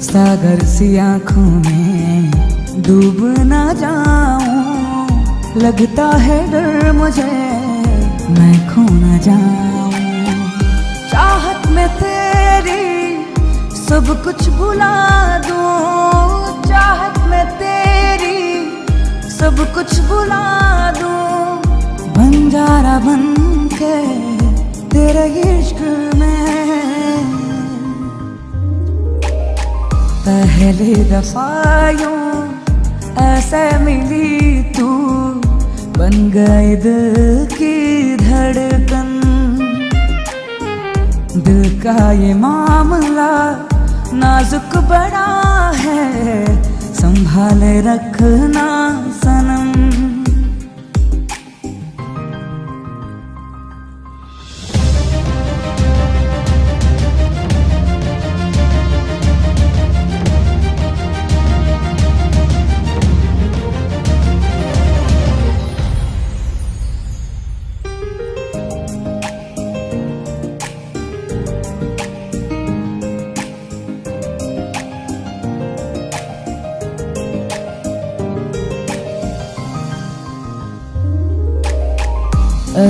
सागर सी आंखों में डूब ना जाऊं, लगता है डर मुझे मैं खो ना जाऊं। चाहत में तेरी सब कुछ भुला दूं, चाहत में तेरी सब कुछ भुला दूं, बंजारा बन के तेरे इश्क में। पहली दफा यूं ऐसे मिली तू, बन गई दिल की धड़कन। दिल का ये मामला नाजुक बड़ा है, संभाले रखना सनम।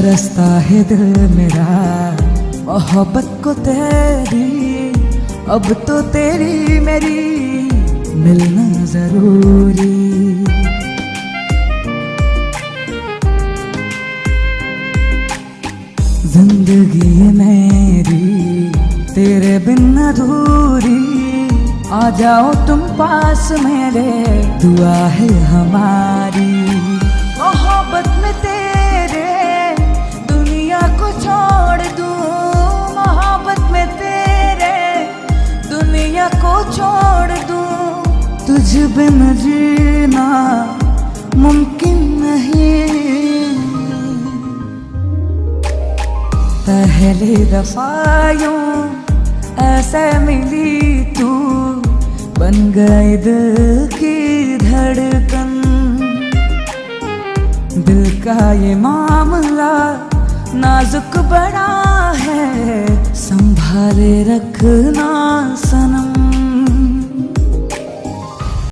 रास्ता है दिल मेरा मोहब्बत को तेरी, अब तो तेरी मेरी मिलना जरूरी। जिंदगी है मेरी तेरे बिन अधूरी, आ जाओ तुम पास मेरे, दुआ है हमारी। मोहब्बत में तेरे दुनिया को छोड़ दूं, मोहब्बत में तेरे दुनिया को छोड़ दूं, तुझ बिन जीना मुमकिन नहीं। पहली दफा यूं ऐसे मिली तू, बन गई दिल की धड़कन। दिल का ये मामला नाजुक बड़ा है, संभाले रखना सनम।